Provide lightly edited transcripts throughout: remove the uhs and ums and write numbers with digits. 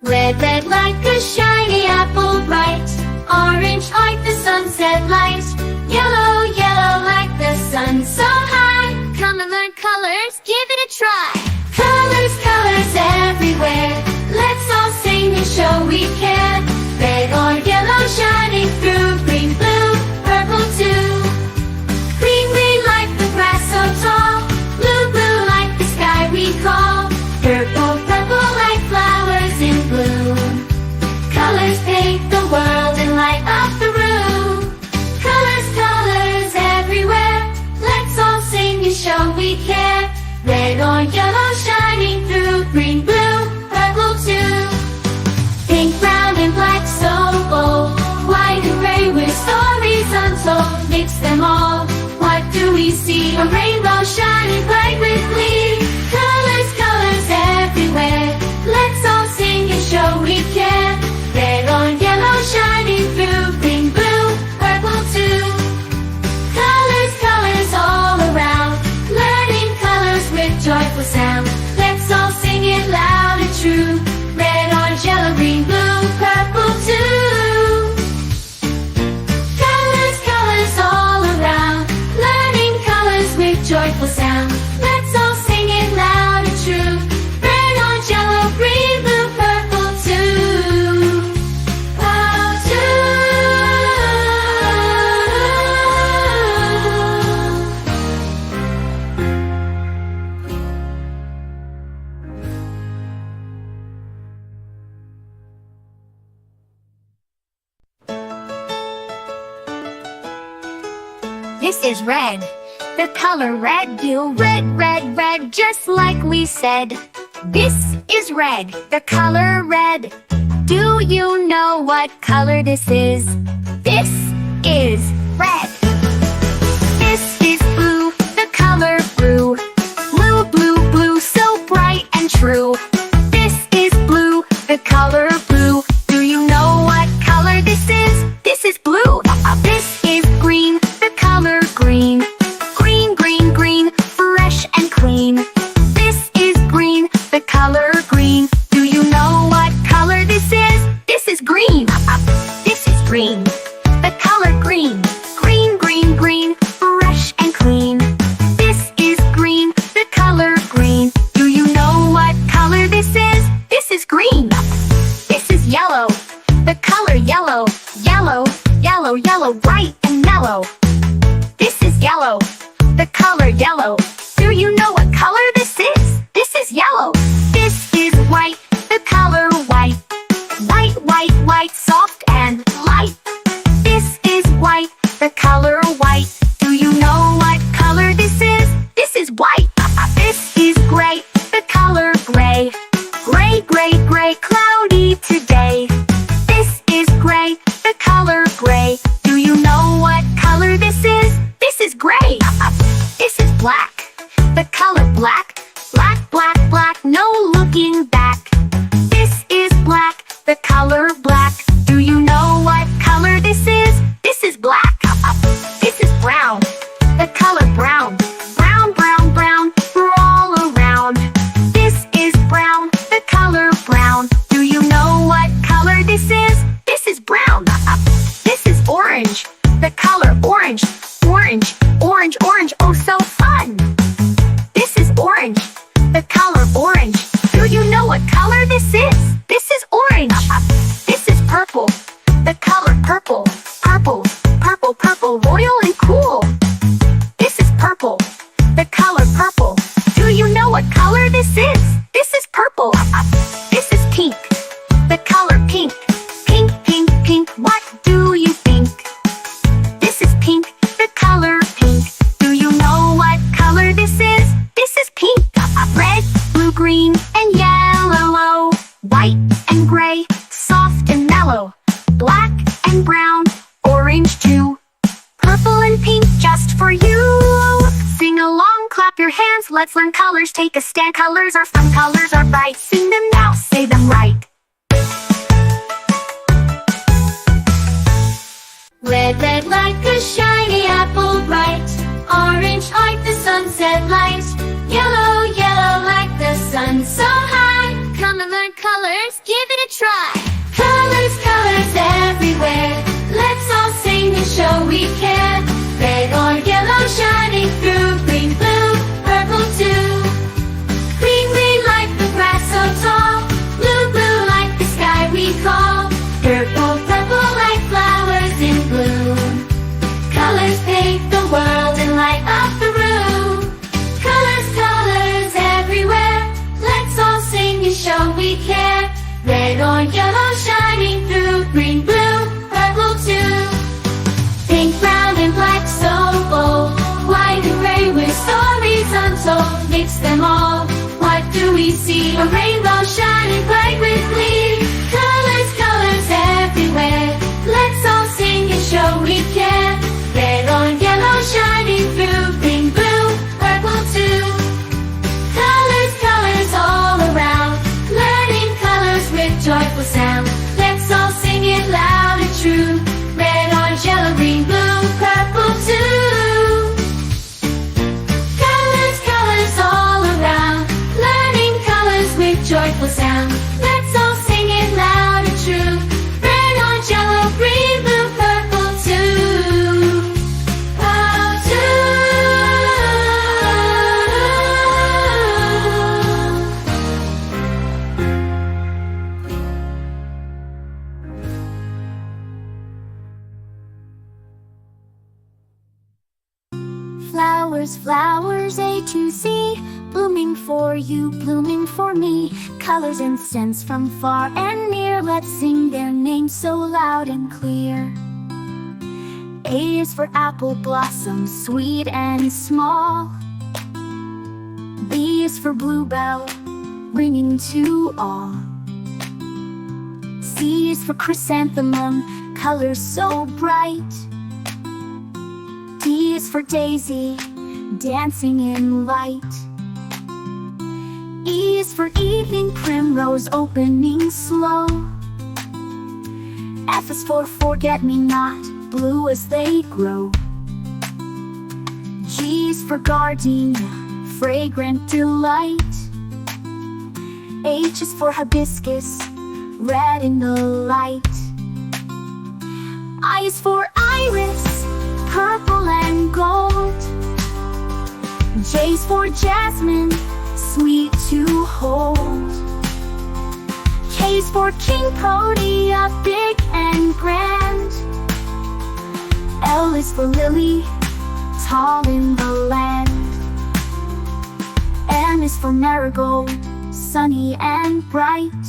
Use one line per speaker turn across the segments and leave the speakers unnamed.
Red, red like a shiny apple bright. Orange like the sunset light. Yellow, yellow like the sun so high. Come and learn colors, give it a try. Colors, colors everywhere. Let's all sing and show we care. Red or yellow shining through. Green, blue, purple too. Green, green like the grass so tall. Blue, blue like the sky we call. Purple, purple like flowers in bloom. Colors paint the world and light up the room. Colors, colors everywhere. Let's all sing and show we care. Red or yellow shining through. Green, blue, purple too. Pink, brown and black so bold. White and gray with stories untold. Mix them all. What do we see? A rainbow shining bright with glee. Colors, colors everywhere. Let's all sing and show we care. Red or yellow shining through. Green, blue, purple too. Colors, colors all around. Learning colors with joyful sound. Let's all sing it loud and true. Red, orange, yellow, green, blue, purple too. Colors, colors all around. Learning colors with joyful sound. Let's all sing it loud and true. Red, orange, yellow, green, blue, purple too. Purple too. This is red, the color red. Do red, red, red, just like we said. This is red, the color red. Do you know what color this is? This is red. This is blue, the color blue. Blue, blue, blue, so bright and true. This is blue, the color blue. Do you know what color this is? This is blue. This is green, the color green. Green, green, green, fresh and clean. This is green, the color green. Do you know what color this is? This is green. This is green, the color green. Green, green, green, fresh and clean. This is green, the color green. Do you know what color this is? This is green. This is yellow, the color yellow. Yellow, yellow, yellow, bright and mellow. This is yellow, the color yellow. Do you know what color this is? This is yellow. This is white, the color white. White, white, white, soft and light. This is white, the color white. Do you know what color this is? This is white. This is gray, the color gray. Gray, gray, gray, cloudy today. This is gray, the color gray. Do you know what color this is? This is gray. This is black, the color black. Black, black, black, no looking back. This is black, the color black. Do you know what color this is? This is black. This is brown, the color brown. Brown, brown, brown, all around. This is brown, the color brown. Do you know what color this is? This is brown. This is orange, the color orange. Orange, orange, orange, oh so fun. This is orange, the color orange. Do you know what color this is? This is orange. This is purple, the color purple. Purple, purple, purple, royal and cool. This is purple, the color purple. Do you know what color this is? This is purple. This is pink, the color pink. Pink, pink, pink, what do you think? This is pink, the color pink. Do you know what color this is? This is pink. Red, blue, green, and yellow. White and gray, soft and mellow. Black and brown, orange too. Purple and pink just for you. Sing along, clap your hands, let's learn colors. Take a stand, colors are fun, colors are bright. Sing them now, say them right. Red, red like a shiny apple bright. Orange like the sunset light. Yellow, yellow like the sun so high. Come and learn colors. colors, give it a try. Colors, colors everywhere. Let's all sing and show we care. Red or yellow shining through, green, blue, purple too. Green, green like the grass so tall, blue, blue like the sky we call. Purple, purple like flowers in bloom. Colors paint the world and light up the room. Colors, colors everywhere. Let's all sing and show we care. Red or yellow shining through, green, blue, purple too. Pink, brown and black so bold, white and gray with stories untold. Mix them all, what do we see? A rainbow shining bright with glee. Colors, colors everywhere. Let's all sing and show we care. Red or yellow shining through, green, blue, purple too. Colors, colors all around, learning colors with joyful sound. Let's all sing it loud and true. Red, orange, yellow, green, blue, purple too. Colors, colors all around, learning colors with joyful sound. Let's all sing it loud and true. Red, orange, yellow, green, blue, purple too. Oh, flowers, flowers A to Z, blooming for you, blooming for me. Colors and scents from far and near, let's sing their names so loud and clear. A is for apple blossom, sweet and small. B is for bluebell, ringing to all. C is for chrysanthemum, colors so bright. D is for daisy, dancing in light. E is for evening primrose, opening slow. F is for forget-me-not, blue as they grow. G is for gardenia, fragrant delight. H is for hibiscus, red in the light. I is for iris, purple and gold. J's for jasmine, sweet to hold. K's for king Protea, big and grand. L is for lily, tall in the land. M is for marigold, sunny and bright.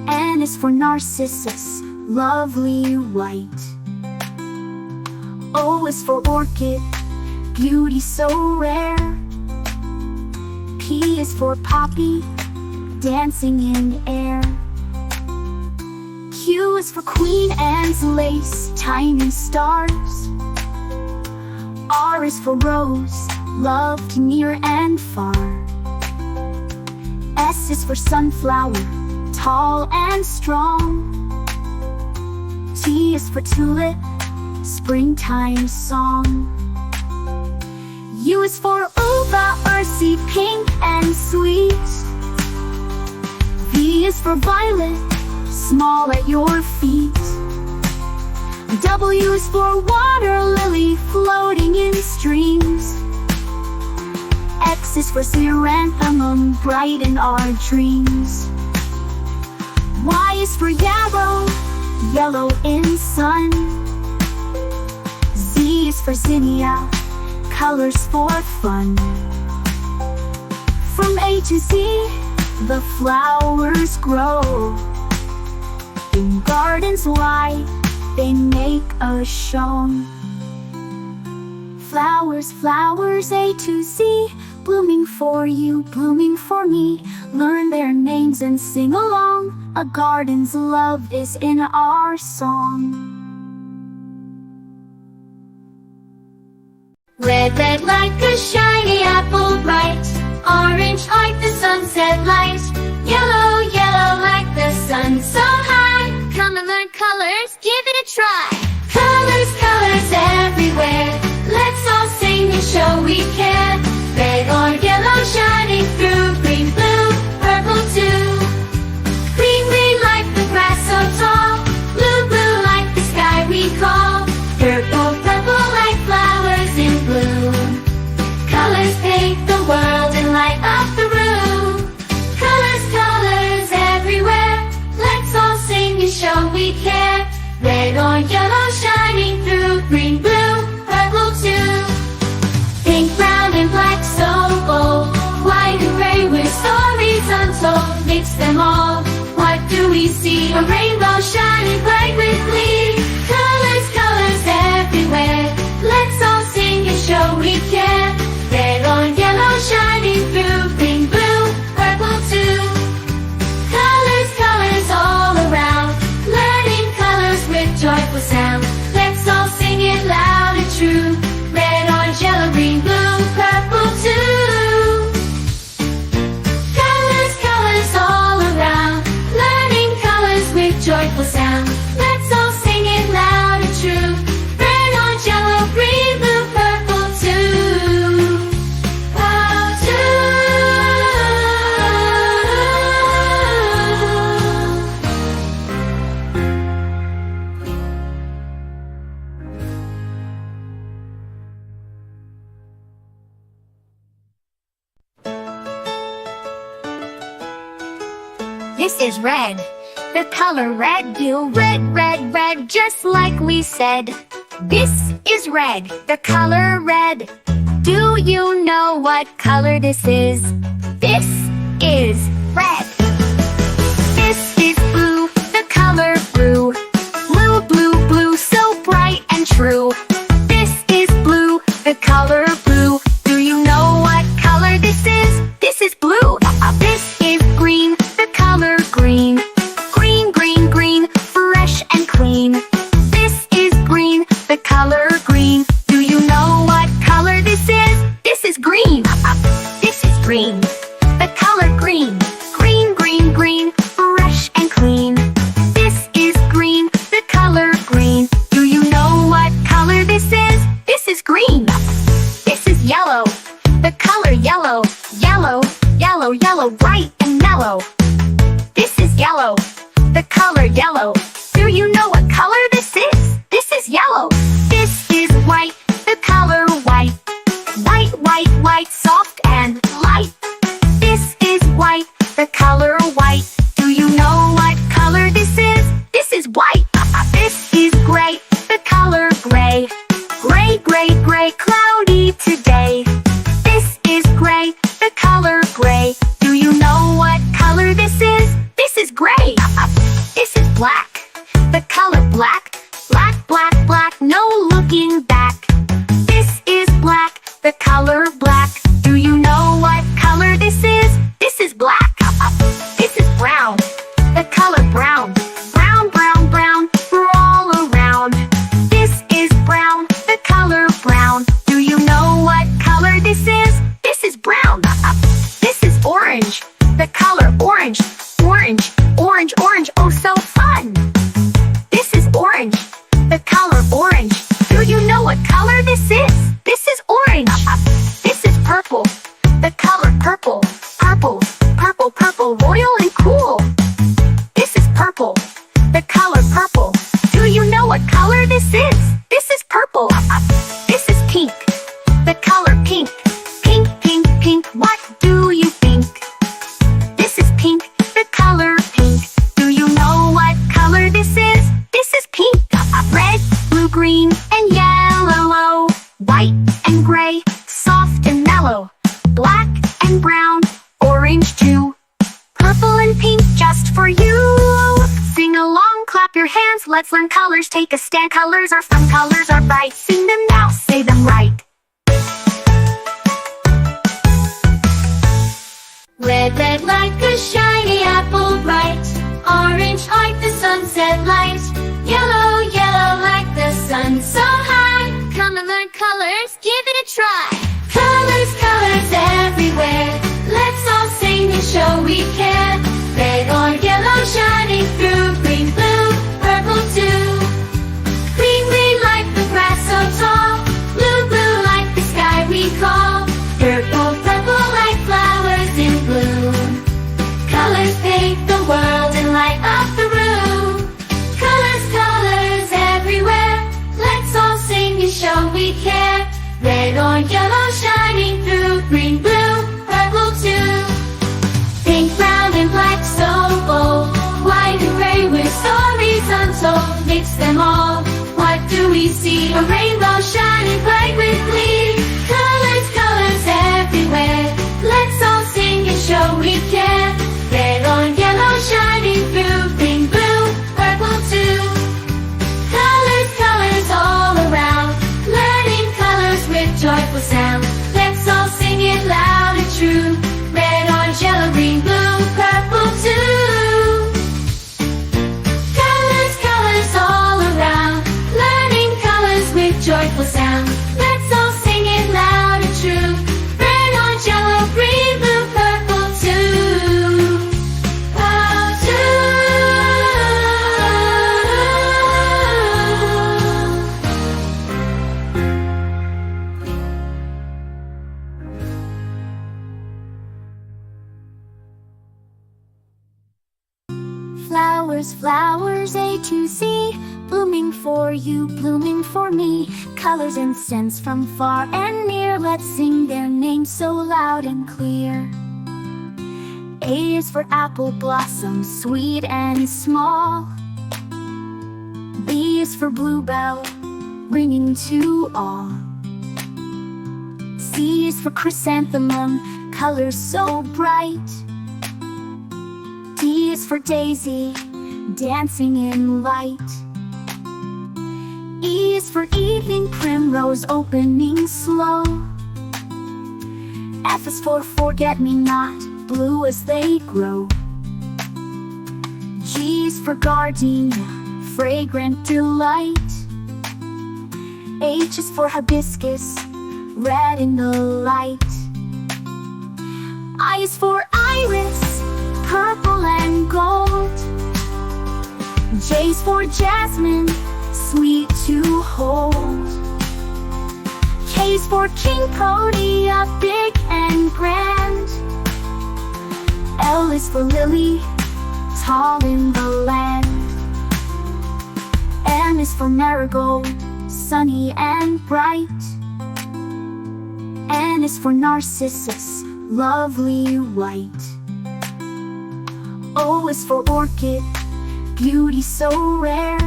N is for narcissus, lovely white. O is for orchid, beauty so rare. P is for poppy, dancing in air. Q is for Queen Anne's lace, tiny stars. R is for rose, loved near and far. S is for sunflower, tall and strong. T is for tulip, springtime song. U is for uva, earthy, pink and sweet. V is for violet, small at your feet. W is for water lily, floating in streams. X is for xeranthemum, bright in our dreams. Y is for yarrow, yellow in sun. Z is for zinnia, colors for fun. From A to Z, the flowers grow. In gardens wide, they make a show. Flowers, flowers A to Z, blooming for you, blooming for me. Learn their names and sing along. A garden's love is in our song. Red, red like a shiny apple bright. Orange like the sunset light. Yellow, yellow like the sun so high. Come and learn colors, give it a try. Colors, colors everywhere. Let's all sing and show we care. Red or yellow shining through, green, blue, purple too. Red, orange, yellow, shining through. Green, blue, purple too. Pink, brown, and black, so bold. White and gray with stories untold. Mix them all, what do we see? A rainbow shining bright with glee. Colors, colors everywhere. Let's all sing and show we care. Red, orange, yellow, shining through. Green, blue, purple too. Colors, colors all around. Learning colors with joyful sound. Let's all sing it loud and true. Red, orange, yellow, green, blue, purple too. Colors, colors all around. Learning colors with joyful sound. Let's all sing it loud and true. Red, orange, yellow, green, blue, purple too. Oh, This is red, the color red, do red, red, red, just like we said. This is red, the color red. Do you know what color this is? This is red. This is blue, the color blue. Blue, blue, blue, so bright and true. This is blue, the color blue. Do you know what color this is? This is blue. This is green, the color green. Green, green, green, fresh and clean. This is green, the color green. Do you know what color this is? This is green. This is green, the color green. Green, green, green, fresh and clean. This is green, the color green. Do you know what color this is? This is green. This is yellow, the color yellow. Yellow, yellow, yellow, bright and mellow. This is yellow, the color yellow. Do you know what color this is? This is yellow. This is white, the color white. White, white, white, soft and light. This is white, the color white. Do you know what color this is? This is white. This is gray, the color gray. Gray, gray, gray, cloudy today. This is gray, the color gray. Do you know what color this is? This is gray. This is black, the color black. Black, black, black, no looking back. This is black, the color black. Do you know what color this is? This is black. This is brown, the color brown. Brown, brown, brown, we're all around. This is brown, the color brown. Do you know what color this is? This is brown. This is orange, the color orange. Orange, orange, orange, oh so fun. This is orange, the color orange. Do you know what color this is? This is orange. This is purple, the color purple. Purple, purple, purple, royal and cool. This is purple, the color purple. Do you know what color this is? This is purple. This is pink, the color pink. Pink, pink, pink, what do you think? This is pink, the color pink. Do you know what color this is? This is pink. Red, blue, green, and yellow. White and gray, soft and mellow. Black and brown, orange too. Purple and pink just for you. Sing along, clap your hands, let's learn colors. Take a stand, colors are fun, colors are bright. Sing them now, say them right. Red, red like a shiny apple bright. Orange like the sunset light. Yellow, yellow like the sun so high. Come and learn colors, give it a try. Colors, colors everywhere. Let's all sing and show we care. Red, orange, yellow shining through. Green, blue, purple too. Green, green like the grass so tall. Blue, blue like the sky we call. Purple, purple like flowers in bloom. Colors paint the world and light up the room. Colors, colors everywhere. Let's all sing and show we care. Red, orange, yellow shining through. Green, blue, purple too. Pink, brown, and black so bold. A rainbow shining bright with glee. Colors, colors everywhere. Let's all sing and show we care. Red on yellow shining through. Green, blue, purple too. Colors, colors all around. Learning colors with joyful sound. Let's all sing it loud and true. Red, orange, yellow, green, blue, purple too. Colors, colors all around. Learning colors with joyful sound. Let's all sing it loud and true. Red, orange, yellow, green, blue, purple too. Oh, flowers, flowers, A to Z, blooming for you, blooming for me. Colors and scents from far and near. Let's sing their names so loud and clear. A is for apple blossom, sweet and small. B is for bluebell, ringing to all. C is for chrysanthemum, colors so bright. D is for daisy, dancing in light. E is for evening primrose, opening slow. F is for forget-me-not, blue as they grow. G is for gardenia, fragrant delight. H is for hibiscus, red in the light. I is for iris, purple and gold. J is for jasmine, sweet to hold. K is for King-Podia, big and grand. L is for lily, tall in the land. M is for marigold, sunny and bright. N is for narcissus, lovely white. O is for orchid, beauty so rare.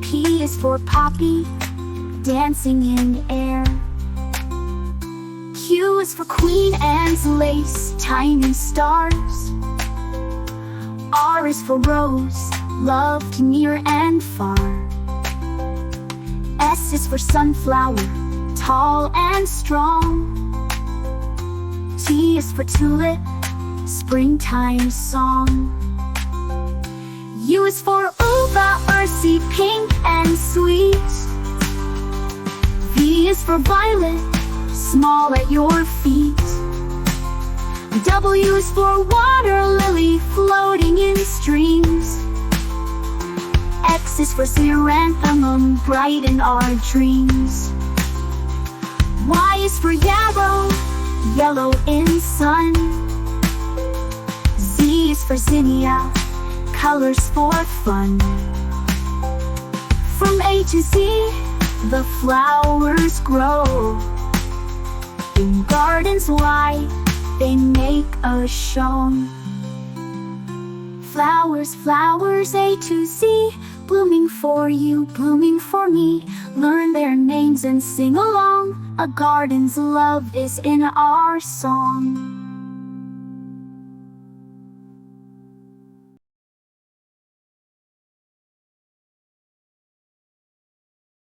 P is for poppy, dancing in air. Q is for Queen Anne's lace, tiny stars. R is for rose, loved near and far. S is for sunflower, tall and strong. T is for tulip, springtime song. U is for uva, earthy, pink and sweet. V is for violet, small at your feet. W is for water lily, floating in streams. X is for xeranthemum, bright in our dreams. Y is for yarrow, yellow in sun. Z is for zinnia, colors for fun. From A to Z, the flowers grow. In gardens wide, they make a show. Flowers, flowers, A to Z, blooming for you, blooming for me. Learn their names and sing along. A garden's love is in our song.